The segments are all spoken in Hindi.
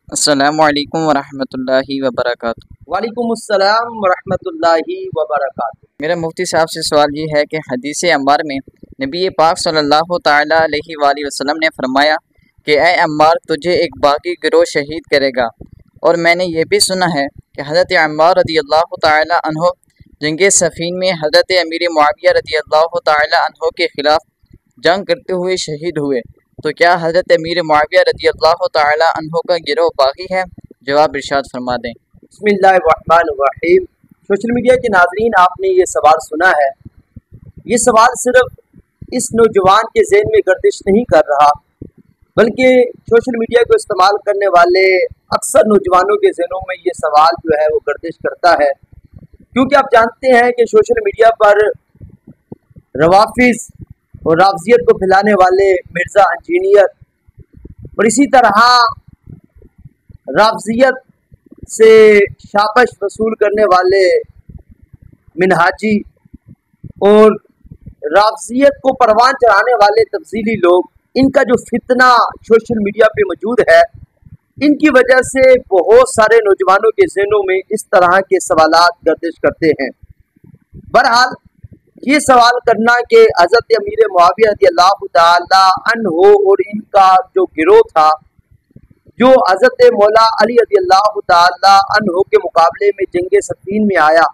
अस्सलामु अलैकुम वरहमतुल्लाहि वबरकातुहू। वालेकुम अस्सलाम वरहमतुल्लाहि वबरकातुहू। मेरा मुफ्ती साहब से सवाल ये है कि हदीस अम्मार में नबी पाक सल्लल्लाहु ताला अलैहि वसल्लम ने फरमाया कि ए अम्मार, तुझे एक बागी गिरोह शहीद करेगा। और मैंने ये भी सुना है कि हज़रत अम्मार रज़ियल्लाहु ताला अन्हो जंग सफ़ीन में हज़रत अमीर मुआविया रज़ियल्लाहु ताला अन्हो के ख़िलाफ़ जंग करते हुए शहीद हुए। तो क्या हज़रत अमीर मुआविया रज़ियल्लाहु ताला अन्हो का गिरोह बागी है? जवाब इरशाद फरमा दें। बिस्मिल्लाहिर्रहमानिर्रहीम। सोशल मीडिया के नाजरीन, आपने ये सवाल सुना है। ये सवाल सिर्फ इस नौजवान के जहन में गर्दिश नहीं कर रहा, बल्कि सोशल मीडिया को इस्तेमाल करने वाले अक्सर नौजवानों के जहनों में ये सवाल जो है वो गर्दिश करता है। क्योंकि आप जानते हैं कि सोशल मीडिया पर रवाफिज और राफजियत को फैलाने वाले मिर्ज़ा इंजीनियर और इसी तरह राफजियत से शाबाश वसूल करने वाले मिनहाजी और राफजियत को परवान चढ़ाने वाले तफसीली लोग, इनका जो फितना सोशल मीडिया पे मौजूद है, इनकी वजह से बहुत सारे नौजवानों के ज़हनों में इस तरह के सवालात गर्दिश करते हैं। बहरहाल ये सवाल करना कि हज़रत अमीर मुआविया रज़ियल्लाहु ताला अन्हो और इनका जो गिरोह था, जो हज़रत मौला अली रज़ियल्लाहु ताला अन्हो के मुकाबले में जंग सफ़ीन में आया,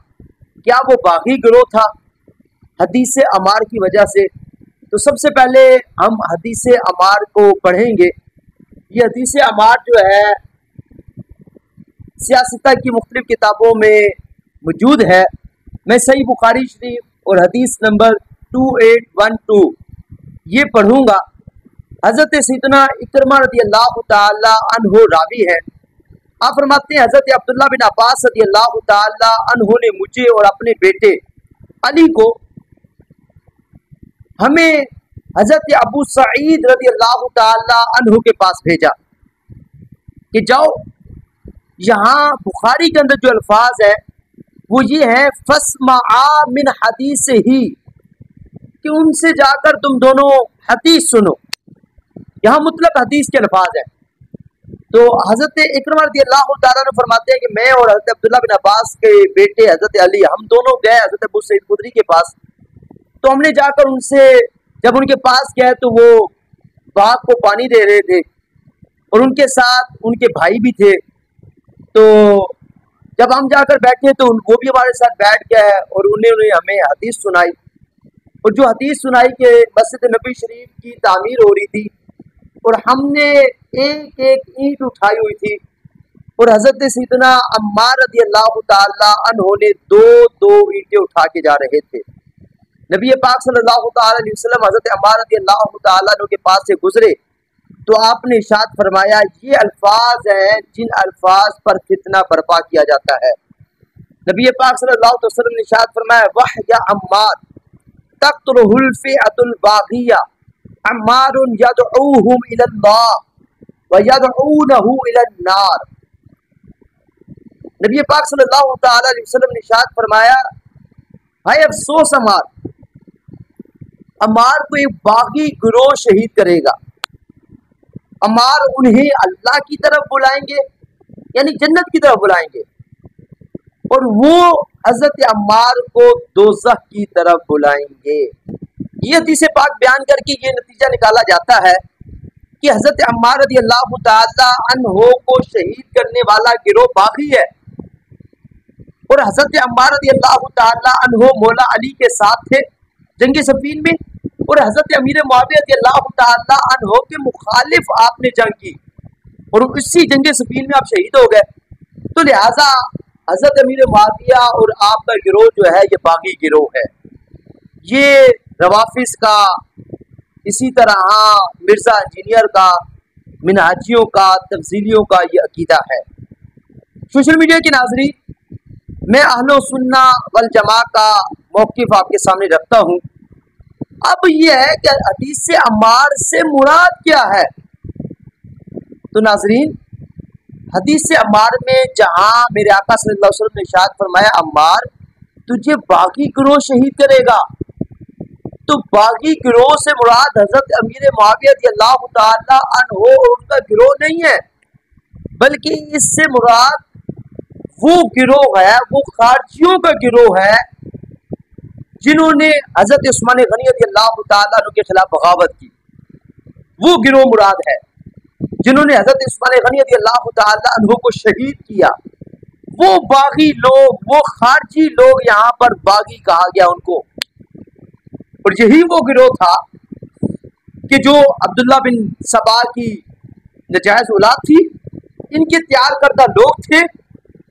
क्या वो बागी गिरोह था हदीस अमार की वजह से? तो सबसे पहले हम हदीस अमार को पढ़ेंगे। ये हदीस अमार जो है सियासत की मुख्तलिफ किताबों में मौजूद है। मैं सही बुखारी शरीफ और हदीस नंबर 2812 ये पढ़ूंगा। हज़रत सैयदना इकरमा रज़ियल्लाहु ताला अन्हो रावी है। आप फरमाते हैं, हज़रत अब्दुल्ला बिन अब्बास रज़ियल्लाहु ताला अन्हो ने मुझे और अपने बेटे अली को हमें हज़रत अबू सईद रज़ियल्लाहु ताला अन्हो के पास भेजा कि जाओ, यहाँ बुखारी के अंदर जो अल्फाज है वो ये है, फस्मा मिन हदीस ही, कि उनसे जाकर तुम दोनों हदीस सुनो। यहाँ मुतलब हदीस के अल्फाज है। तो हज़रत इकरमा रज़ियल्लाहु ताला ने फरमाते हैं कि मैं और हज़रत अब्दुल्ला बिन अब्बास के बेटे हज़रत अली, हम दोनों गए हज़रत अबू सईद खुदरी के पास। तो हमने जाकर उनसे जब उनके पास गए तो वो बाग को पानी दे रहे थे और उनके साथ उनके भाई भी थे। तो जब हम जाकर बैठे तो वो भी हमारे साथ बैठ गए और उन्होंने हमें हदीस सुनाई। और जो हदीस सुनाई कि मस्जिद नबी शरीफ की तामीर हो रही थी और हमने एक एक ईंट उठाई हुई थी और हज़रत सैयदना अम्मार रज़ियल्लाहु ताला अन्हो ने दो दो ईंटें उठा के जा रहे थे। नबी पाक सल्लल्लाहु ताला अलैहि वसल्लम हज़रत अम्मार रज़ियल्लाहु ताला अन्हो के पास से गुजरे तो आपने इरशाद फरमाया, ये अल्फाज हैं जिन अल्फाज पर फितना बर्पा किया जाता है। नबी पाक सल्लल्लाहु अलैहि वसल्लम ने इरशाद फरमाया, वाह या अम्मार तक़तुलुहुल फ़िअतुल बाग़िया अम्मारुन यदऊहुम इलल्लाह व यदऊनहु इलन्नार। नबी पाक सल्लल्लाहु ताला अलैहि वसल्लम ने इरशाद फरमाया, हाय अफसोस अम्मार, अम्मार को एक बागी गिरोह शहीद करेगा। अम्मार उन्हें अल्लाह की तरफ बुलाएंगे, यानी जन्नत की तरफ बुलाएंगे, और वो हज़रत अम्मार को दोज़ख की तरफ बुलाएंगे। ये हदीस पाक बयान करके ये नतीजा निकाला जाता है कि हज़रत अम्मार रज़ियल्लाहु ताला अन्हो को शहीद करने वाला गिरोह बागी है और हज़रत अम्मार रज़ियल्लाहु ताला अन्हो मौला अली के साथ थे जंग सफ़ीन में, और हज़रत अमीर मुआविया रज़ियल्लाहु ताला अन्हो के मुखालिफ आपने जंग की और इसी जंग सफ़ीन में आप शहीद हो गए। तो लिहाजा हज़रत अमीर मुआविया और आपका गिरोह जो है ये बागी गिरोह है। ये रवाफिज का, इसी तरह मिर्ज़ा इंजीनियर का, मिनहाजियों का, तफसीलियों का ये अकीदा है। सोशल मीडिया के नाज़रीन, मैं अहले सुन्ना वल जमा का मौक़िफ़ आपके सामने रखता हूँ। अब ये है कि हदीस अम्मार से मुराद क्या है? तो नाज़रीन, हदीस अम्मार में जहाँ मेरे आका सल्लल्लाहु अलैहि वसल्लम ने इरशाद फरमाया, अम्मार तुझे बागी गिरोह शहीद करेगा, तो बागी गिरोह से मुराद हज़रत अमीर मुआविया रज़ियल्लाहु ताला अन्हो और उनका गिरोह नहीं है, बल्कि इससे मुराद वो गिरोह है, वो खारजियों का गिरोह है जिन्होंने हजरत उस्मान गनी रज़ियल्लाहु ताला अन्हु के खिलाफ बगावत की। वो गिरोह मुराद है जिन्होंने हजरत उस्मान गनी रज़ियल्लाहु ताला अन्हु को शहीद किया। वो बागी लोग, वो खारजी लोग यहाँ पर बागी कहा गया उनको। और यही वो गिरोह था कि जो अब्दुल्ला बिन सबा की नजायज औलाद थी, इनके तैयार करदा लोग थे।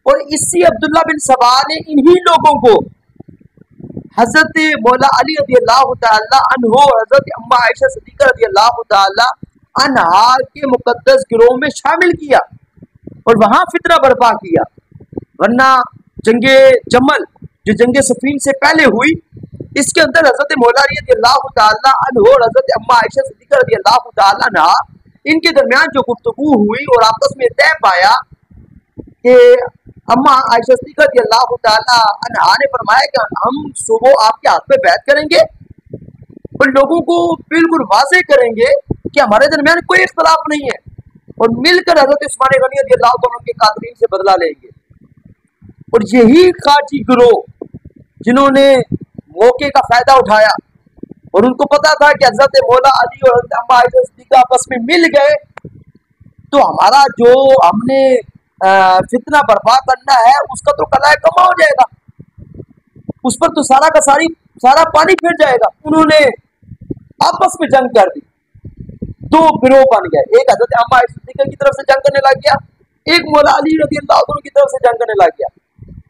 और इसी अब्दुल्ला बिन सबा ने इन्हीं लोगों को हजरत मौला अली रज़ियल्लाहु ताला अन्हु, हजरत अम्मा आयशा सिद्दीक़ा रज़ियल्लाहु ताला अन्हा के मुकद्दस गिरोह में शामिल किया और वहां फितना बर्पा किया। वरना जंगे जमल जो जंगे सफीन से पहले हुई, इसके अंदर हजरत मौला अली रज़ियल्लाहु ताला अन्हु और हजरत अम्मा आयशा सिद्दीक़ा रज़ियल्लाहु ताला अन्हा इनके दरमियान जो गुफ्तगू हुई और आपस में तय पाया कि अम्मा आयशा सिद्दीक़ा रज़ियल्लाहु ताला अन्हा ने फरमाया कि हम सुबह आपके हाथ पे बैत करेंगे और लोगों को बिल्कुल वाज़ेह करेंगे कि हमारे दरमियान कोई इख्तलाफ नहीं है, और मिलकर हजरत उस्मान गनी रज़ियल्लाहु ताला के कातिलीन से बदला लेंगे। और यही खारजी गिरोह जिन्होंने मौके का फायदा उठाया और उनको पता था कि हजरत मौला अली और हजरत अम्मा आयशा सिद्दीक़ा आपस में मिल गए तो हमारा जो हमने फितना बर्पा करना है उसका तो कलाए कमा हो जाएगा, उस पर तो सारा का सारा पानी फिर जाएगा। उन्होंने आपस में जंग कर दी, दो गिरोह बन गए। एक हजरत अम्मा आयशा सिद्दीक़ा की तरफ से जंग करने लग गया, एक मौला अली रज़ियल्लाहु अन्हु की तरफ से जंग करने लग गया।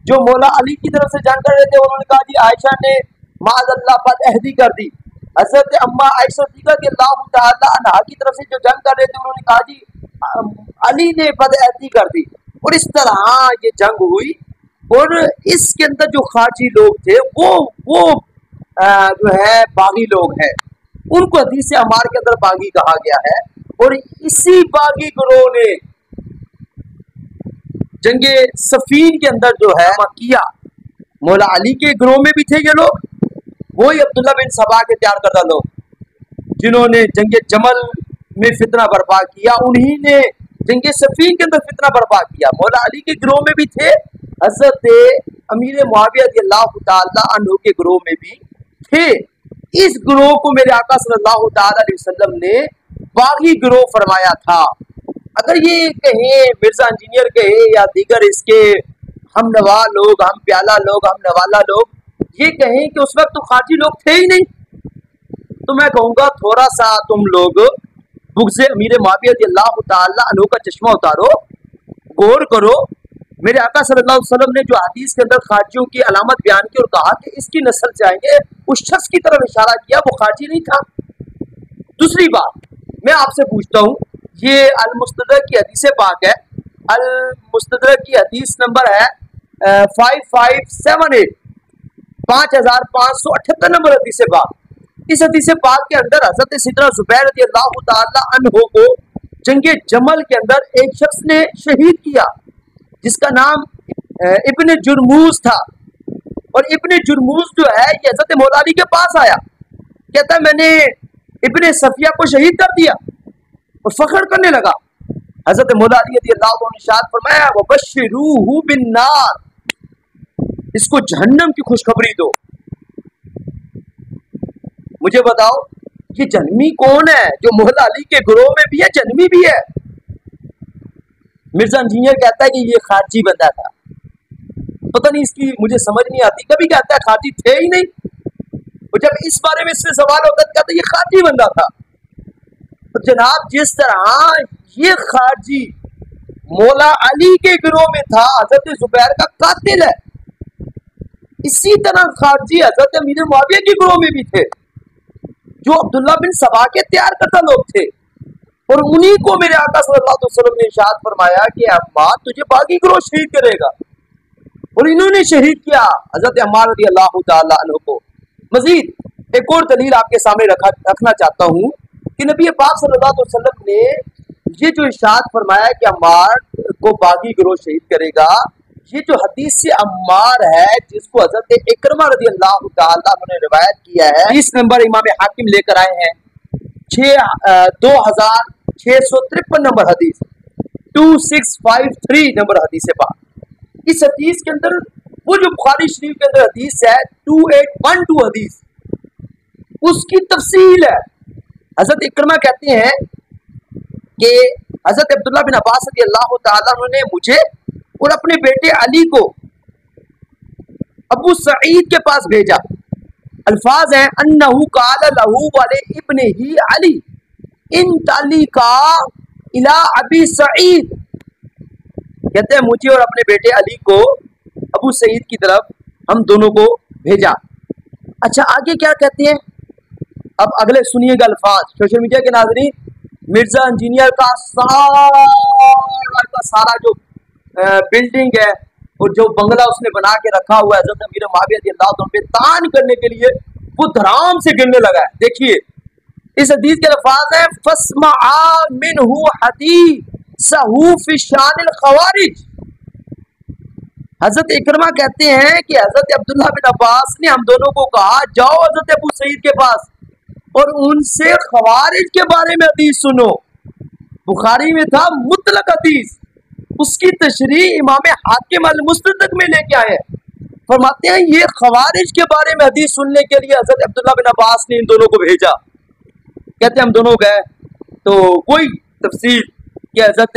जो मौला अली की तरफ से जंग कर रहे थे उन्होंने कहा जी आयशा ने माज़अल्लाह बदअहदी कर दी। हजरत अम्मा आयशा सिद्दीक़ा रज़ियल्लाहु ताला अन्हा की तरफ से जो जंग कर रहे थे उन्होंने कहा जी अली ने बदअहदी कर दी। और इस तरह ये जंग हुई और इसके अंदर जो खारजी लोग थे वो जो है बागी लोग हैं, उनको हदीस अमार के अंदर बागी कहा गया है। और इसी बागी गिरोह ने जंगे सफीन के अंदर जो है किया। मौला अली के गिरोह में भी थे ये लोग, वही अब्दुल्ला बिन सबा के तैयार करदा लोग जिन्होंने जंगे जमल में फितना बर्पा किया, उन्हीं ने जंगे सफीन के अंदर फितना बर्पा किया। मौला अली के गिरोह में भी थे, हजरत अमीर मुआविया रज़ियल्लाहु ताला अन्हु के गिरोह में भी थे। इस गिरोह को मेरे आका सल्लल्लाहु ताला अलैहि वसल्लम ने बागी गिरोह फरमाया था। अगर ये कहें मिर्जा इंजीनियर कहे या दीगर इसके हम नवा लोग, हम प्याला लोग, हम नवाला लोग ये कहें कि उस वक्त तो खारजी लोग थे ही नहीं, तो मैं कहूँगा थोड़ा सा तुम लोग बुग़्ज़ अमीर मुआविया रज़ियल्लाहु ताला अन्हु का चश्मा उतारो, गौर करो। मेरे आका सल्लल्लाहु अलैहि वसल्लम ने जो हदीस के अंदर खारजियों की अलामत बयान की और कहा कि इसकी नस्ल से आएंगे, उस शख्स की तरफ इशारा किया, वो खारजी नहीं था। दूसरी बात मैं आपसे पूछता हूँ, ये अल मुस्तदरक की हदीस पाक है, अल मुस्तदरक की हदीस नंबर है 5578 5578 नंबर हदीस पाक। इस हदीस पाक के अंदर हज़रत सिदना ज़ुबैर रज़ियल्लाहु ताला अन्हु को जंगे जमल के अंदर एक शख्स ने शहीद किया जिसका नाम इब्ने जुरमूज था। और इब्ने जुरमूज जो है ये हज़रत मौला अली के पास आया, कहता है मैंने इब्ने सफिया को शहीद कर दिया और फख्र करने लगा। हज़रत मौला अली रज़ियल्लाहु अन्हु ने इरशाद फरमाया वबश्शिरूहु बिन्नार, इसको जहन्नम की खुशखबरी दो। मुझे बताओ ये जन्मी कौन है जो मौला अली के गिरोह में भी है, जन्मी भी है? मिर्जा इंजीनियर कहता है कि ये खारजी बंदा था, पता नहीं इसकी मुझे समझ नहीं आती। कभी कहता है खारजी थे ही नहीं, और जब इस बारे में इससे सवाल होता है कहता है ये खारजी बंदा था। तो जनाब जिस तरह ये खारजी मौला अली के गिरोह में था, हजरत जुबैर का कातिल है, इसी तरह खारजी हजरत अमीर मुआविया के गिरोह में भी थे जो अब्दुल्ला बिन सबा के तैयार करता लोग थे। और उन्हीं को मेरे आका सल्लल्लाहु अलैहि वसल्लम ने इरशाद फरमाया कि अम्मा तुझे बागी गिरोह शहीद करेगा, और इन्होंने शहीद किया हजरत अम्मार रज़ियल्लाहु ताला अन्हु को। मजीद एक और दलील आपके सामने रखना चाहता हूँ कि नबी पाक सल्लल्लाहु अलैहि वसल्लम ने ये जो इरशाद फरमाया कि अम्मार को बागी गिरोह शहीद करेगा, ये जो हदीस से अम्मार है जिसको हजरत इकरमा रज़ियल्लाहु ताला अन्हु ने रिवायत किया है, इस नंबर इमाम हाकिम लेकर आए हैं 2653 नंबर हदीस। 2653 नंबर हदीस पाक। इस हदीस के अंदर वो जो बुखारी शरीफ के अंदर हदीस है 2812 हदीस, उसकी तफसील है। हजरत इकरमा कहते हैं कि हजरत अब्दुल्ला बिन अब्बास रज़ी अल्लाह तआला अन्हु ने मुझे और अपने बेटे अली को अबू सईद के पास भेजा। अल्फाज है अन्नहु काला लहू वाले इब्ने ही अली इन तालिका इला अबी सईद, कहते हैं मुझे और अपने बेटे अली को अबू सईद की तरफ हम दोनों को भेजा। अच्छा आगे क्या कहते हैं, अब अगले सुनिएगा अल्फाज। सोशल मीडिया के नाज़रीन, मिर्जा इंजीनियर का सारा जो बिल्डिंग है और जो बंगला उसने बना के रखा हुआ है हज़रत अमीर मुआविया रज़ियल्लाहु अन्हु पे तान करने के लिए, वो धराम से गिरने लगा है। देखिए इस हदीस के अल्फाज है फस्मा मिनहु हदीसहु फी शानिल खवारिज। हजरत इकरमा कहते हैं कि हजरत अब्दुल्ला बिन अब्बास ने हम दोनों को कहा जाओ हजरत अबू सईद के पास और उनसे खवारिज के बारे में हदीस सुनो। बुखारी में था मुतलक हदीस, उसकी तशरीह इमाम हाकिम अल मुस्तदरक में लेके आए। फरमाते हैं ये खवारिज के बारे में हदीस सुनने के लिए हजरत अब्दुल्ला बिन अब्बास ने इन दोनों को भेजा। कहते हैं हम दोनों गए तो कोई तफसील कि हजरत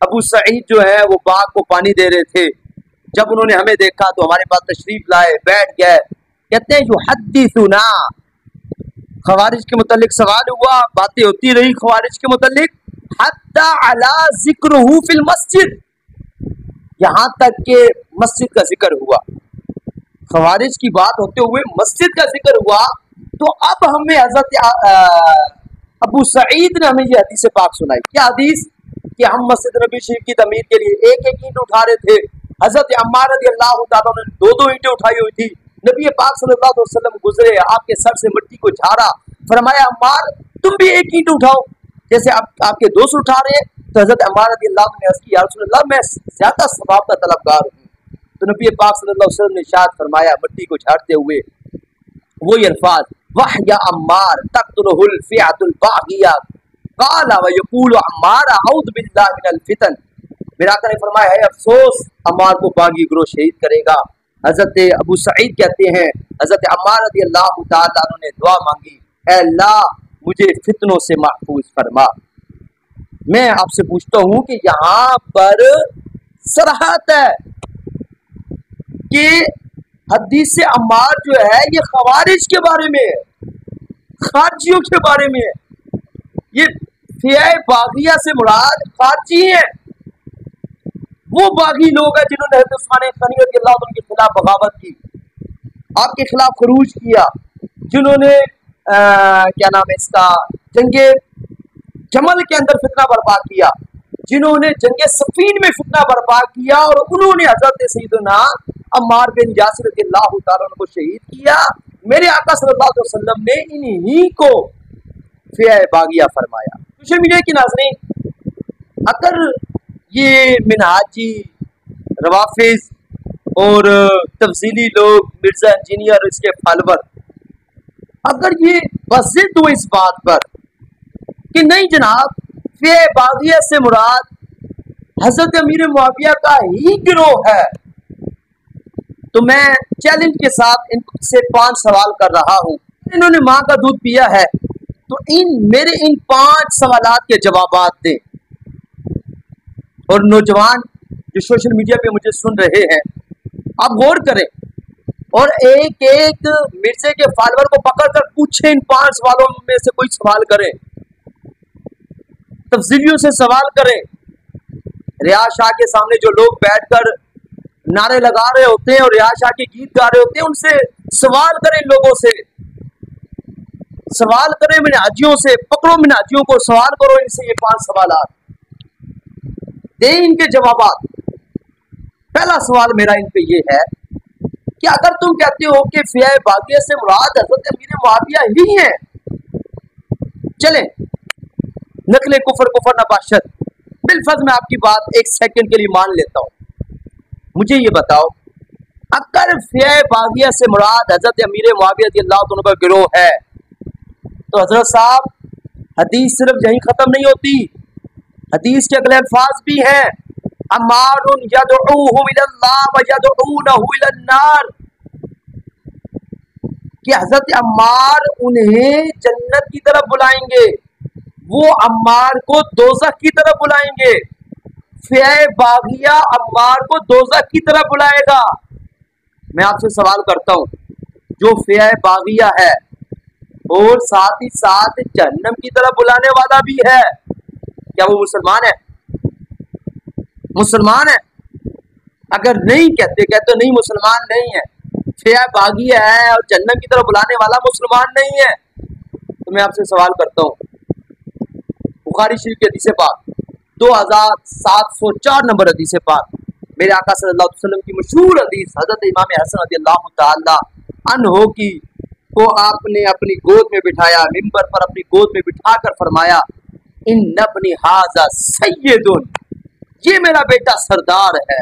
अबू सईद जो है वो बाग को पानी दे रहे थे। जब उन्होंने हमें देखा तो हमारे पास तशरीफ लाए, बैठ गए। कहते हैं युहद्दिसुना, खवारिज के मुतालिक सवाल हुआ, बातें होती रही खवारिज के मुतालिक, हत्ता अला जिक्रुहु फिल मस्जिद, यहाँ तक के मस्जिद का जिक्र हुआ। खवारिज की बात होते हुए मस्जिद का जिक्र हुआ। तो अब हमें हजरत अबू सईद ने हमें ये हदीस पाक सुनाई। क्या हदीस कि हम मस्जिद नबी शरीफ की तमीर के लिए एक एक ईंट उठा रहे थे। हजरत अम्मार रज़ियल्लाहु तआला ने दो दो ईंटें उठाई हुई थी। नबी पाक सल्लल्लाहु अलैहि वसल्लम गुजरे, आपके सर से मिट्टी को झाड़ा, फरमाया अम्मार तुम भी एक ईंट उठाओ, जैसे आपके दोस्त उठा रहे हैं। तो हजरत अम्मार रज़ियल्लाहु अन्हु ने अर्ज़ की या रसूल अल्लाह मैं ज्यादा सवाब का तलबगार हूँ। तो नबी पाक सल्लल्लाहु अलैहि वसल्लम ने इरशाद फरमाया मिट्टी को झाड़ते हुए वही अल्फाज, वाह या अम्मार तक़तुलहुल फ़िअतुल बाग़िया क़ाल व यक़ूलु अम्मार अऊज़ु बिल्लाहि मिनल फ़ितन। मेरे आका ने फरमाया है अफसोस अम्मार को बागी ग्रोह शहीद करेगा। हजरत अबू सईद कहते हैं हजरत अम्मार रज़ियल्लाहु तआला अन्हु ने दुआ मांगी, ऐ अल्लाह मुझे फितनों से महफूज फरमा। मैं आपसे पूछता हूं कि यहाँ पर सराहत है कि हदीस अम्मार जो है ये खवारिज के बारे में है, खारजियों के बारे में है। ये फ़िया बागिया से मुराद खारजी हैं, वो बागी लोग हैं जिन्होंने हज़रत उस्मान गनी रज़ियल्लाहु अन्हु के खिलाफ बगावत की, आपके खिलाफ खरूज किया, जिन्होंने क्या नाम है इसका जंगे जमल के अंदर फितना बर्पा किया, जिन्होंने जंगे सफीन में फितना बर्पा किया और उन्होंने हजरत सैयदना अम्मार बिन यासिर रज़ियल्लाहु तआला अन्हु को शहीद किया। मेरे आका सल्लल्लाहु अलैहि वसल्लम ने इन्हीं को फ़िया बागिया फरमाया। सोशल मीडिया की नाज़रीन, अगर ये मिनहाजी रवाफिज और तफसीली लोग मिर्जा इंजीनियर इसके फॉलोवर अगर ये बज़िद हुए इस बात पर कि नहीं जनाब फ़िया बागिया से मुराद हजरत अमीर मुआविया का ही गिरोह है, तो मैं चैलेंज के साथ इनसे 5 सवाल कर रहा हूं। इन्होंने माँ का दूध पिया है तो मेरे इन 5 सवालात के जवाबात दें। और नौजवान जो सोशल मीडिया पे मुझे सुन रहे हैं, आप गौर करें और एक एक मिर्जे के फॉलोअर को पकड़कर पूछें, इन 5 सवालों में से कोई सवाल करें, तफसीलियों से सवाल करें। रियाज शाह के सामने जो लोग बैठकर नारे लगा रहे होते हैं और रियाज शाह के गीत गा रहे होते हैं, उनसे सवाल करें, लोगों से सवाल करें, मिनहाजियों से पकड़ो, मिनहाजियों को सवाल करो इनसे ये 5 सवालात दे, इनके जवाबात। पहला सवाल मेरा इन पे ये है कि अगर तुम कहते हो कि फ़िया बागिया से मुराद हज़रत अमीर मुआविया ही है, चले नकले कुफर नबाशत बिलफर्ज मैं आपकी बात 1 सेकंड के लिए मान लेता हूं। मुझे ये बताओ अगर फ़िया बागिया से मुराद हज़रत अमीर मुआविया रज़ियल्लाहु अन्हु का गिरोह है तो हज़रत साहब हदीस सिर्फ यहीं ख़त्म नहीं होती, हदीस के अगले अल्फाज भी हैं, अम्मारुन यदऊहुम इलल्लाह व यदऊनहु इलन्नार, कि हजरत अम्मार उन्हें जन्नत की तरफ बुलाएंगे, वो अम्मार को दोज़ख की तरफ बुलाएंगे। फ़िया बागिया अम्मार को दोज़ख की तरफ बुलाएगा। मैं आपसे सवाल करता हूँ, जो फ़िया बागिया है और साथ ही साथ जहन्नम की तरफ बुलाने वाला भी है, क्या वो मुसलमान है? मुसलमान है? अगर नहीं कहते नहीं मुसलमान नहीं है, फ़िया बागिया है और जन्नत की तरफ बुलाने वाला मुसलमान नहीं है, तो मैं आपसे सवाल करता हूँ, बुखारी शरीफ की हदीस पाक 2704 नंबर हदीस पाक, मेरे आका सल्लल्लाहु अलैहि वसल्लम की मशहूर हदीस, हजरत इमाम हसन रज़ियल्लाहु ताला अन्हो की को आपने अपनी गोद में बिठाया, मिंबर पर अपनी गोद में बिठाकर फरमाया, इन्ना इब्नी हाज़ा सय्यदुन, ये मेरा बेटा सरदार है,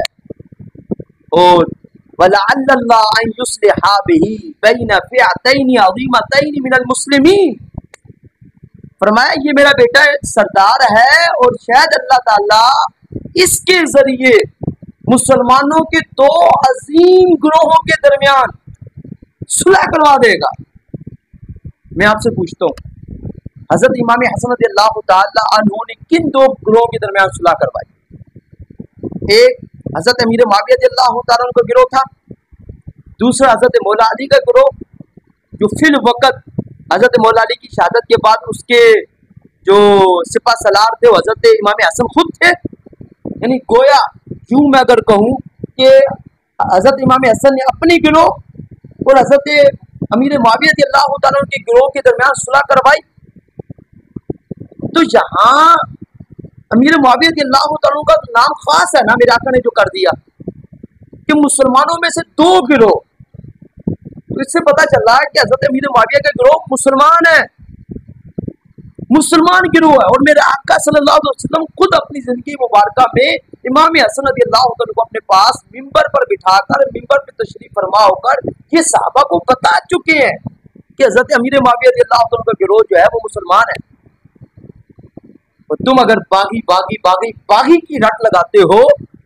और वलअल्लाह अन युस्लिहा बिही बैन फ़िअतैन अज़ीमतैन मिनल मुस्लिमीन, फरमाया ये मेरा बेटा सरदार है और शायद अल्लाह ताला इसके जरिए मुसलमानों के दो अजीम ग्रोहों के दरमियान सुलह करवा देगा। मैं आपसे पूछता हूँ, हजरत इमाम हसन रज़ियल्लाहु ताला अन्हु ने किन दो ग्रोहों के दरमियान सुलह करवाई? एक हजरत अमीर मुआविया रज़ियल्लाहु ताला अन्हु का गिरोह था, दूसरा हजरत मौला अली का गिरोह, जो फिल वक़्त हजरत मौला अली की शहादत के बाद उसके जो सिपा सलार थे वो हजरत इमाम हसन खुद थे। यानी गोया यूं मैं अगर कहूँ कि हजरत इमाम हसन ने अपनी गिरोह और हजरत अमीर मुआविया रज़ियल्लाहु ताला अन्हु के गिरोह के दरमियान सुलह करवाई। तो यहाँ अमीर मुआविया रज़ियल्लाहु ताला अन्हु का तो नाम खास है ना, मेरे आका ने जो कर दिया कि मुसलमानों में से दो गिरोह, तो इससे पता चल रहा है कि हजरत अमीर मुआविया का गिरोह मुसलमान है, मुसलमान गिरोह है। और मेरे आका सल्लल्लाहु अलैहि वसल्लम खुद अपनी जिंदगी मुबारका में इमाम हसन रज़ियल्लाहु ताला को अपने पास मिंबर पर बिठाकर, मिंबर पर तशरीफ फरमा होकर ये सहाबा को बता चुके हैं कि हजरत अमीर मुआविया रज़ियल्लाहु ताला का गिरोह जो है वो मुसलमान है। और तुम अगर बागी बागी बागी बागी की रट लगाते हो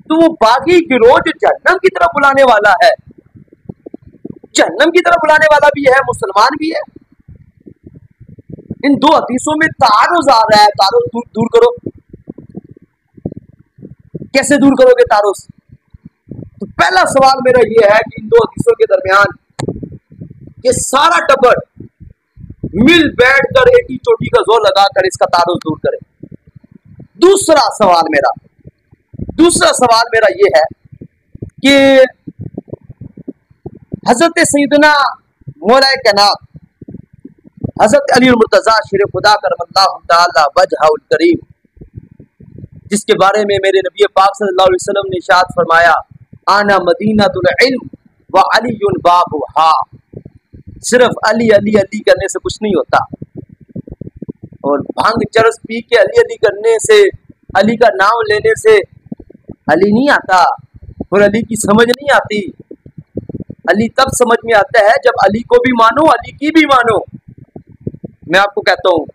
तो वो बागी गिरोह जो जहन्नम की तरफ बुलाने वाला है, जहन्नम की तरफ बुलाने वाला भी है, मुसलमान भी है। इन दो हदीसों में तारुज़ आ रहा है, तारुज़ दूर करो। कैसे दूर करोगे तारुज़? तो पहला सवाल मेरा यह है कि इन दो हदीसों के दरमियान ये सारा टब्बर मिल बैठकर एक ही चोटी का जोर लगाकर इसका तारुज़ दूर करे। दूसरा सवाल मेरा ये है कि हजरत सैयदना मौला कायनात हजरत अली मुर्तज़ा शेर खुदा करमल्लाहु ताला वजहुल करीम, जिसके बारे में मेरे नबी पाक सल्लल्लाहु अलैहि वसल्लम ने इरशाद फरमाया, आना मदीनतुल इल्म व अलीयुन बाबुहा, सिर्फ अली अली अली करने से कुछ नहीं होता, और भांग चरस पी के अली अली करने से, अली का नाम लेने से अली नहीं आता और अली की समझ नहीं आती। अली तब समझ में आता है जब अली को भी मानो, अली की भी मानो। मैं आपको कहता हूँ,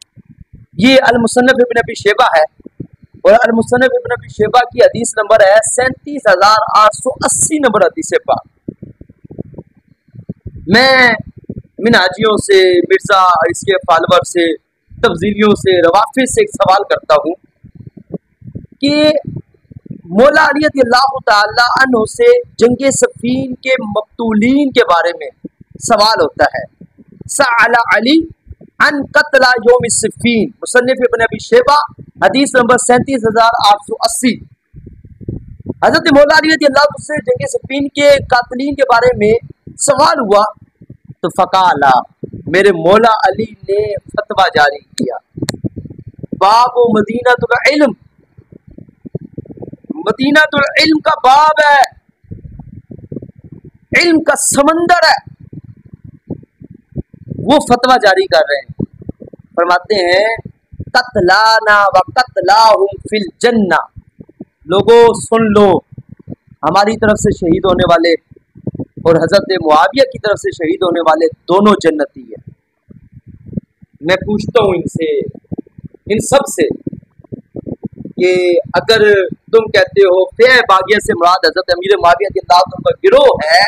ये अल-मुसन्नफ़ इब्न अबी शैबा है और अल-मुसन्नफ़ इब्न अबी शैबा की हदीस नंबर है 37,880 नंबर हदीस पाक। मैं मिनहाजियों से, मिर्जा इसके फॉलोअर से, तब्जीलियों से, रवाफिज से एक सवाल करता हूँ कि मौला अली रज़ियल्लाहु ताला अन्हु से जंगे सफ़ीन के मक़तूलीन के बारे में सवाल होता है। सअला अली अन क़त्ला यौम सिफ़ीन, मुसन्निफ़ इब्न अबी शैबा हदीस नंबर 37,880। हज़रत मौला अली रज़ियल्लाहु से जंगे सफ़ीन के कातिलीन के बारे में सवाल हुआ तो फ़क़ाला, मेरे मौला अली ने फतवा जारी किया, बाब मदीनतुल इल्म, मदीनतुल इल्म का बाब है, इल्म का समंदर है, वो फतवा जारी कर रहे हैं। फरमाते हैं कत्लाना व कत्लाहुम फिल जन्ना, लोगों सुन लो, हमारी तरफ से शहीद होने वाले और हजरत मुआविया की तरफ से शहीद होने वाले दोनों जन्नती है। मैं पूछता हूँ इनसे, इन सब से कि अगर तुम कहते हो फ़िया बागिया से मुराद हजरत अमीर मुआविया रज़ियल्लाहु अन्हु का गिरोह है,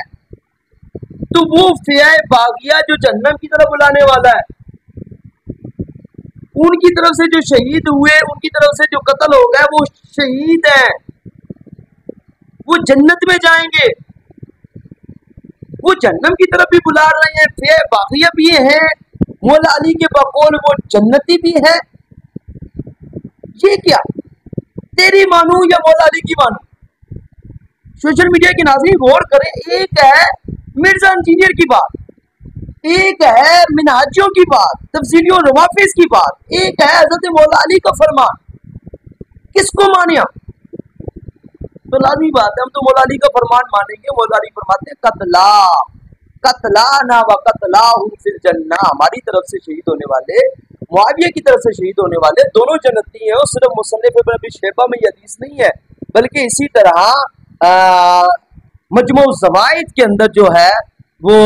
तो वो फ़िया बागिया जो जन्नत की तरफ बुलाने वाला है, उनकी तरफ से जो शहीद हुए, उनकी तरफ से जो कत्ल हो गए, वो शहीद हैं, वो जन्नत में जाएंगे, वो जन्नत की तरफ भी बुला रहे हैं। फ़िया बागिया भी हैं, मौला अली के बकौल वो जन्नती भी है। ये क्या तेरी मानू या मौला अली की मानू? सोशल मीडिया के नाज़रीन गौर करें, एक है मिर्जा इंजीनियर की बात, एक है मिनहाजियों की बात, तफसीलियों रवाफिज की बात, एक है हजरत मौला अली का फरमान। किसको माने हम? तो लाजमी बात है हम तो मौला अली का फरमान मानेंगे। मौला अली फरमाते हैं कतला कतला ना व कतला फिल जन्ना, हमारी तरफ से शहीद होने वाले, मुआविया की तरफ से शहीद होने वाले दोनों जन्नती हैं। और सिर्फ मुसन्निफ इब्न अबी शैबा में ये हदीस नहीं है, बल्कि इसी तरह मजमू ज़वाइद के अंदर जो है वो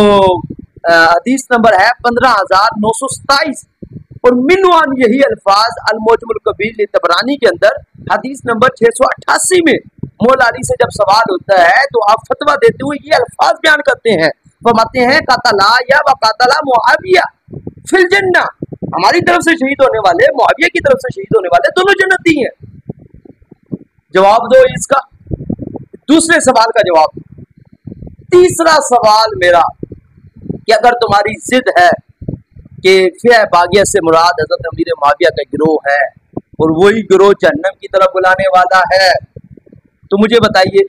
हदीस नंबर है 15,927 और मिनवान यही अल्फाज अल-मुअजमुल कबीर तबरानी के अंदर हदीस नंबर 688 में मौला अली से जब सवाल होता है तो आप फतवा देते हुए ये अल्फाज बयान करते हैं, फरमाते हैं कतला या व कतला मुआविया फिल जन्ना, हमारी तरफ से शहीद होने वाले, मुआविया की तरफ से शहीद होने वाले दोनों जन्नती हैं। जवाब दो इसका। दूसरे सवाल का जवाब। तीसरा सवाल मेरा कि अगर तुम्हारी जिद है कि फ़िया बागिया से मुराद हज़रत अमीर मुआविया का गिरोह है और वही गिरोह जहन्नम की तरफ बुलाने वाला है, तो मुझे बताइए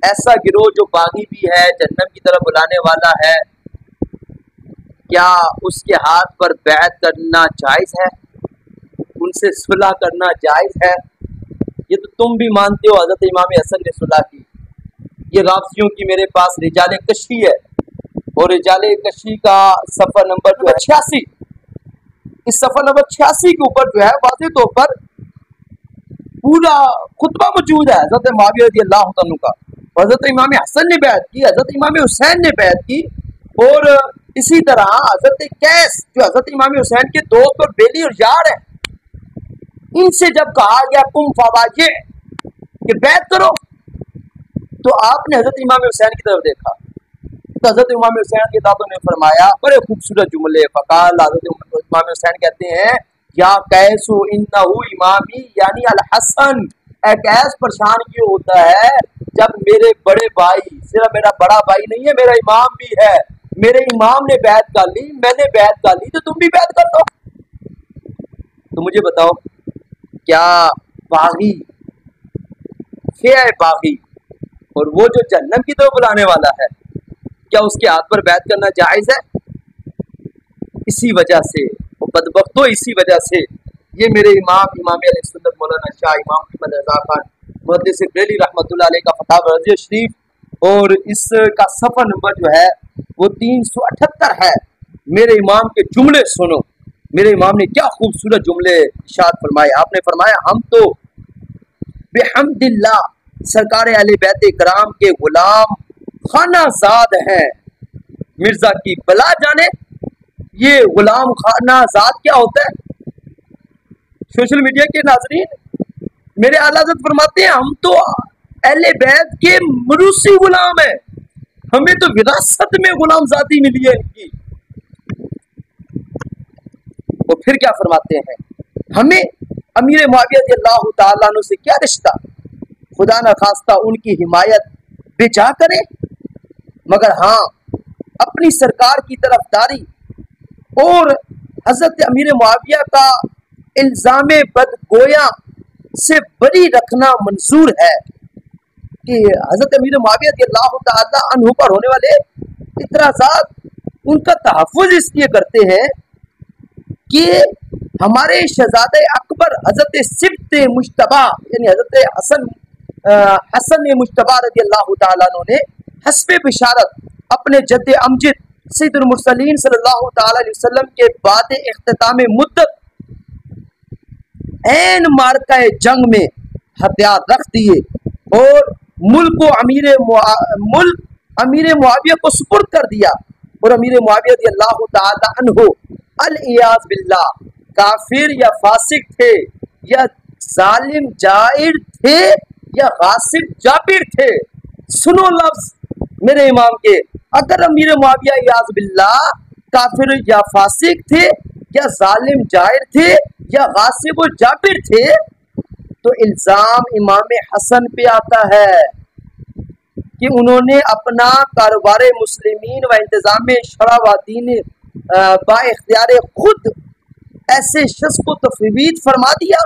ऐसा गिरोह जो बागी भी है, जहन्नम की तरफ बुलाने वाला है, क्या उसके हाथ पर बैत करना जायज़ है? उनसे सुलह करना जायज़ है? ये तो तुम भी मानते हो हज़रत इमाम हसन ने सुलह की। ये राफ़ियों की मेरे पास रिजाले कशी है और रिजाले कशी का सफ़र नंबर जो है 86, इस सफ़र नंबर 86 के ऊपर जो है वाज़ेह तौर पर पूरा खुतबा मौजूद है हज़रत मुआविया रज़ियल्लाहु अन्हु का। हज़रत इमाम हसन ने बैत की, हज़रत इमाम हुसैन ने बैत की और इसी तरह हज़रत कैस जो हज़रत इमाम हुसैन के दोस्त और बेली और यार हैं, इनसे जब कहा गया कुम फवाजे कि बैत करो, तो आपने हज़रत इमाम हुसैन की तरफ देखा तो हज़रत इमाम हुसैन के दादों ने फरमाया, बड़े खूबसूरत जुमले फ़काल। हज़रत इमाम हुसैन कहते हैं या कैसु इन्नहु इमामी यानी अल हसन, ए कैस परेशान क्यों होता है जब मेरे बड़े भाई, सिर्फ मेरा बड़ा भाई नहीं है, मेरा इमाम भी है, मेरे इमाम ने बैत कर ली, मैंने बैत कर ली, तो तुम भी बैत कर लो। तो मुझे बताओ क्या बागी फ़िया बागी और वो जो जहन्नम की तरफ बुलाने वाला है, क्या उसके हाथ पर बैत करना जायज़ है? इसी वजह से वो बदबख्तो, इसी वजह से ये मेरे इमाम अहले सुन्नत मौलाना शाह इमाम अहमद रज़ा खान मुहद्दिस बरेली रहमतुल्लाह अलैह का फतावा रज़िया शरीफ और इसका सफ़र नंबर जो है वो 378 है। मेरे इमाम के जुमले सुनो, मेरे इमाम ने क्या खूबसूरत जुमले इरशाद फरमाए। आपने फरमाया हम तो बिहम्दिल्लाह सरकार अहले बैत कराम के गुलाम खानाजाद हैं। मिर्जा की बला जाने ये गुलाम खानाजाद क्या होता है। सोशल मीडिया के नाजरीन, मेरे आला हज़रत फरमाते हैं हम तो अहले बैत के मरूसी गुलाम हैं, हमें तो विरासत में गुलामजादी मिली है इनकी। और फिर क्या फरमाते हैं, हमें अमीर मुआविया रज़ियल्लाहु ताला अन्हु से क्या रिश्ता, खुदा न खास्ता उनकी हिमायत बेचा करें, मगर हाँ अपनी सरकार की तरफदारी और हजरत अमीर मुआविया का इल्जाम बदगोया से बरी रखना मंजूर है कि हजरत अमीर मुआविया रज़ियल्लाहु ताला अन्हु पर होने वाले इतराज़ात उनका तहफ़्फ़ुज़ इसलिए करते हैं कि हमारे शहज़ादे अकबर हजरत सिब्त मुश्तबा यानी हजरत हसन मुश्तबा रज़ियल्लाहु ताला अन्हु ने हस्बे बिशारत अपने जद्द अमजद सय्यदुल मुरसलीन सल्लल्लाहु ताला अलैहि वसल्लम के बाद इख्तिताम मुद्दत ऐन मार्का जंग में हथियार रख दिए और मुल्क को अमीर मुआविया को सुपुर्द कर दिया और अमीर मुआविया रज़ियल्लाहु ताला अन्हु अल-इयाज़ बिल्लाह काफिर या फासिक थे या जालिम जाहिर थे या गासिब जाबिर थे। सुनो लफ्ज मेरे इमाम के, अगर अमीर मुआविया याज़ बिल्लाह काफिर या फासिक थे या जालिम जाहिर थे या गासिब और जाबिर थे, तो इल्जाम इमाम हसन पे आता है कि उन्होंने अपना कारोबार मुस्लिमीन व इंतजाम शरा व दीन बा इख्तियार खुद ऐसे शख्स को तफवीज़ फरमा दिया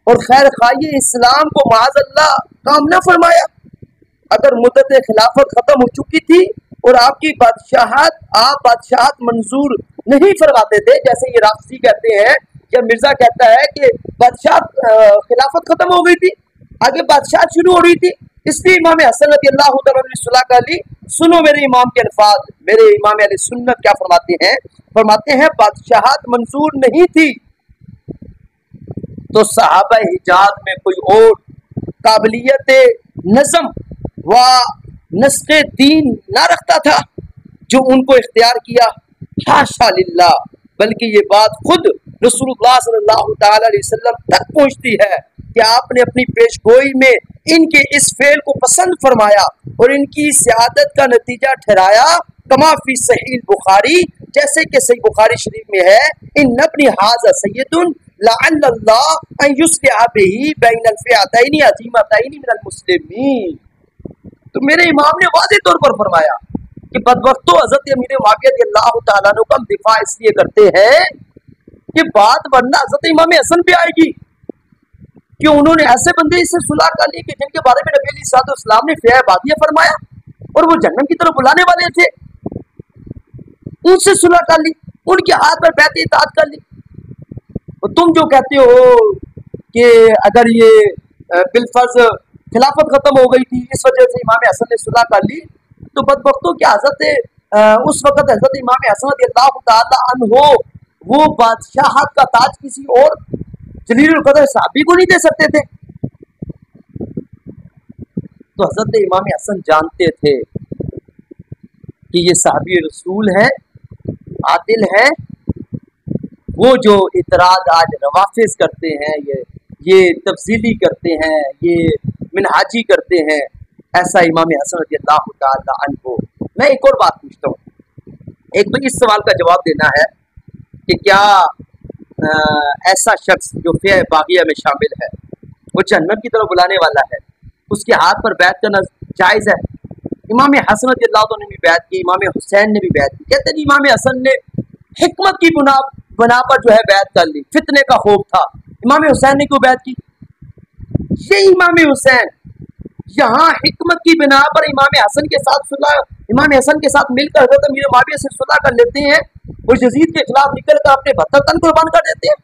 और खैर खाई इस्लाम को माज़अल्लाह काम न फरमाया। अगर मुद्दत खिलाफत खत्म हो चुकी थी और आपकी बादशाहत मंजूर नहीं फरमाते थे, जैसे ये राफसी कहते हैं या मिर्जा कहता है कि बादशाह खिलाफत खत्म हो गई थी, आगे बादशाह शुरू हो रही थी, इसलिए इमाम हसन रज़ियल्लाहु तआला अन्हु ने सुलह कर ली। सुनो मेरे इमाम के अल्फाज, मेरे इमाम अहले सुन्नत क्या फरमाते हैं बादशाहत मंजूर नहीं थी तो सहाबा हिजाज में कोई और काबिलियत नज़म व नस्क़े दीन ना रखता था जो उनको इख्तियार किया। हाशा लिल्लाह, बल्कि ये बात खुद रसूलुल्लाह सल्लल्लाहु तआला अलैहि वसल्लम तक पहुंचती है कि आपने अपनी पेशगोई में इनके इस फेल को पसंद फरमाया और इनकी सियादत का नतीजा ठहराया। कमा फी सही बुखारी, जैसे कि सही बुखारी शरीफ में है, इन नबनी हाज़ा सय्यदुन लअल्लल्लाह अन युस्लिह बिही बैनल फ़िअतैनि अज़ीमतैनि मिनल मुस्लिमीन। तो मेरे इमाम ने वाज़ेह तौर पर फरमाया कि बदबख्तो हज़रत अमीर मुआविया रज़ियल्लाहु तआला अन्हु का दिफा इसलिए करते हैं कि बात वरना हज़रत इमाम हसन पे आएगी कि उन्होंने ऐसे बंदे से सुलह कर ली कि जिनके बारे में नबी अलैहिस्सलाम ने फ़िया बादिया फरमाया और वो जन्नत की तरफ बुलाने वाले थे, उनसे सुलह कर ली, उनके हाथ पर बैत इताअत कर ली। और तुम जो कहते हो कि अगर ये बिलफर्ज खिलाफत खत्म हो गई थी इस वजह से इमाम हसन ने सुलह कर ली, तो बदबख्तों की हजरत उस वक्त हजरत इमाम हसन रज़ियल्लाहु तआला अन्हु वो बादशाहत का ताज किसी और जलीलुल कदर साहबी को नहीं दे सकते थे। तो हजरत इमाम हसन जानते थे कि ये साहबी रसूल है, आदिल है। वो जो इतराज आज रवाफिज करते हैं, ये तफसीली करते हैं, ये मिनहाजी करते हैं, ऐसा इमाम हसन रज़ियल्लाहु तआला अन्हु। मैं एक और बात पूछता हूँ, एक तो इस सवाल का जवाब देना है कि क्या ऐसा शख्स जो फ़िया बागिया में शामिल है वो जन्नत की तरफ बुलाने वाला है, उसके हाथ पर बैत करना जायज़ है? इमाम हसन रज़ियल्लाहु अन्हु ने भी बैत की, इमाम हुसैन ने भी बैत की। कहते हैं इमाम हसन ने हिकमत की बना पर जो है बैत कर ली, फितने का खौफ था। इमाम हुसैन ने क्यों बैत की? ये इमाम हुसैन यहाँ हिकमत की बिना पर इमाम हसन के साथ सुलह, इमाम हसन के साथ मिलकर हज़रत अमीर मुआविया से सुलह कर लेते हैं और यजीद के खिलाफ निकल कर अपने 72 तन कुर्बान कर देते हैं,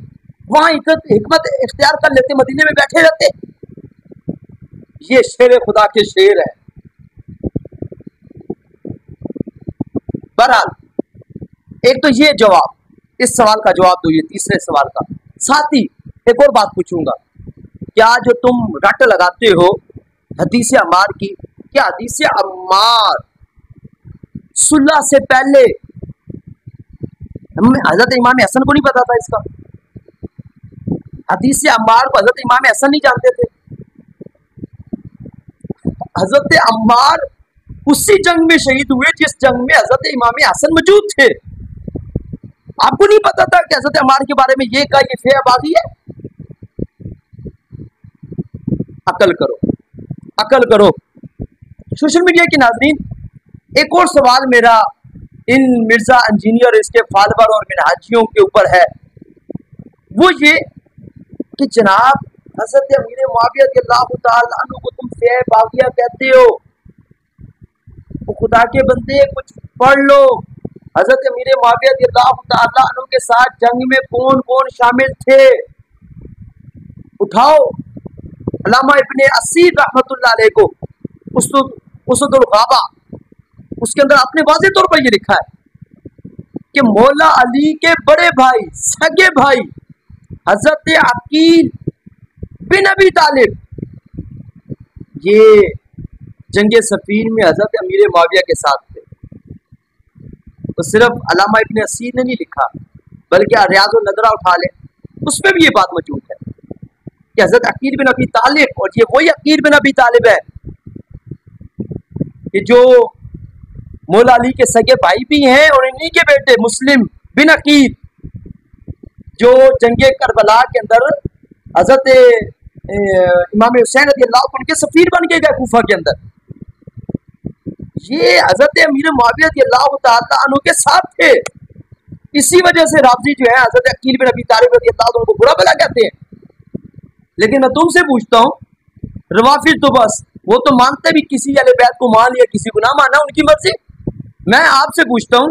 वहां हिकमत इख्तियार कर लेते, मदीने में बैठे रहते। ये शेर खुदा के शेर है। बहरहाल, एक तो ये जवाब, इस सवाल का जवाब दो, ये तीसरे सवाल का। साथ ही एक और बात पूछूंगा, क्या जो तुम रट लगाते हो हदीस अम्मार की, क्या हदीस अम्मार सुलह से पहले हजरत इमाम हसन को नहीं पता था इसका? हदीस अम्मार को हजरत इमाम हसन नहीं जानते थे। हजरत अम्मार उसी जंग में शहीद हुए जिस जंग में हजरत इमाम हसन मौजूद थे। आपको नहीं पता था कि हजरत अम्मार के बारे में ये का ये फ़िया बागी है? अकल करो, अकल करो। सोशल मीडिया के नाज़रीन, एक और सवाल मेरा इन मिर्जा इंजीनियर, इसके फालवर और मिनहाजियों के ऊपर है, वो ये कि जनाब हज़रत अमीर मुआविया रज़ियल्लाहु तआला अन्हु को तुम फ़िया बागिया कहते हो, तो खुदा के बंदे कुछ पढ़ लो। हज़रत अमीर मुआविया रज़ियल्लाहु तआला अन्हु के साथ जंग में कौन कौन शामिल थे? उठाओ अल्लामा इब्ने असीर रहमतुल्लाह अलैह को उसदुल गाबा, उसके अंदर आपने वाज़ेह तौर पर ये लिखा है कि मौला अली के बड़े भाई, सगे भाई हजरत अकील बिन अबी तालिब, ये जंगे सफीन में हजरत अमीर मुआविया के साथ थे। तो सिर्फ अल्लामा इब्ने असीर ने नहीं लिखा, बल्कि रियाज़ुन नज़रा उठा ले, उसमें भी ये बात मौजूद है कि हजरत अकील बिन अबी तालिब, और ये वही अकील बिन अबी तालिब है कि जो मौला अली के सगे भाई भी हैं, और इन्हीं के बेटे मुस्लिम बिन अकील जो जंगे करबला के अंदर हजरत इमाम हुसैन रज़ी अल्लाह अन्हु के सफीर बन के गए कूफा के अंदर। ये हजरत अमीर मुआविया रज़ी अल्लाह तआला अन्हु के साथ थे। इसी वजह से राज़ी जो है हजरत अकील बिन अबी तालिब रज़ी अल्लाह अन्हु को बुरा भला कहते हैं। लेकिन मैं तुमसे पूछता हूँ, रवाफिज तो बस वो तो मानते भी किसी अहले बैत को मान लिया, किसी को ना माना, उनकी मर्जी। मैं आपसे पूछता हूँ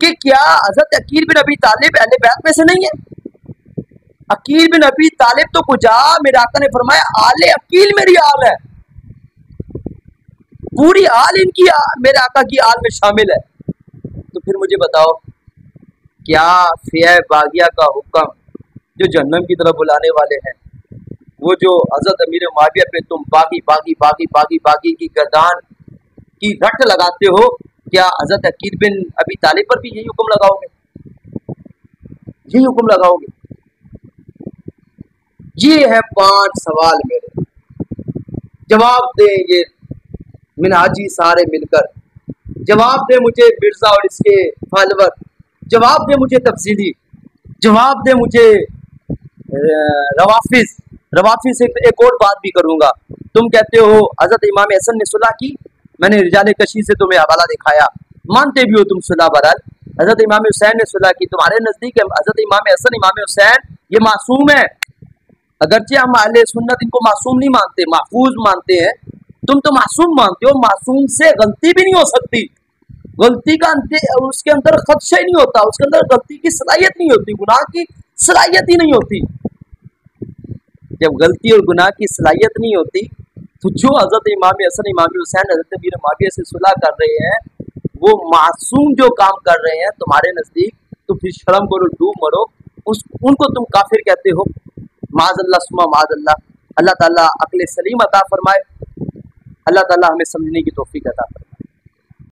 कि क्या हजरत अकील बिन अबी तालिब अहले बैत में से नहीं है? अकील बिन अबी तालिब तो कुजा मेरे आका ने फरमाया आले अकील मेरी आल है, पूरी आल इनकी मेरे आका की आल में शामिल है। तो फिर मुझे बताओ, क्या फिया बागिया का हुक्म जो जहन्नम की तरफ बुलाने वाले हैं, वो जो हजरत अमीर मुआविया पे तुम बागी बागी बागी बागी बागी की गर्दान की रट लगाते हो, क्या हजरत अकील बिन अबी तालिब पर भी यही हुक्म लगाओगे? यही हुक्म लगाओगे? ये है 5 सवाल मेरे, जवाब दें ये मिनहाजी सारे मिलकर, जवाब दे मुझे मिर्जा और इसके फॉलोवर, जवाब दे मुझे तफसीली, जवाब दे मुझे रवाफिज से एक और बात भी करूंगा। तुम कहते हो हजरत इमाम हसन ने सुलह की, मैंने रिजाले कशी से तुम्हें हवाला दिखाया, मानते भी हो तुम सुलह। बहरहाल हजरत इमाम हुसैन ने सुलह की, तुम्हारे नजदीक हजरत इमाम हसन इमाम हुसैन ये मासूम है। अगरचे हम अहले सुन्नत इनको मासूम नहीं मानते, महफूज मानते हैं, तुम तो मासूम मानते हो। मासूम से गलती भी नहीं हो सकती, गलती का उसके अंदर खदशा ही नहीं होता, उसके अंदर गलती की सलाहियत नहीं होती, गुनाह की सलाहियत ही नहीं होती। जब गलती और गुनाह की सलाहियत नहीं होती तो जो हजरत इमाम हसन इमाम हुसैन हजरत अमीर मुआविया से सुलह कर रहे हैं, वो मासूम जो काम कर रहे हैं तुम्हारे नजदीक, तो फिर शर्म करो, डूब मरो। उनको तुम काफिर कहते हो। माज़अल्लाह सुमा माज़अल्लाह। अल्लाह ताला अक्ल सलीम अता फरमाए, अल्लाह ताला हमें समझने की तौफीक अता फरमाए।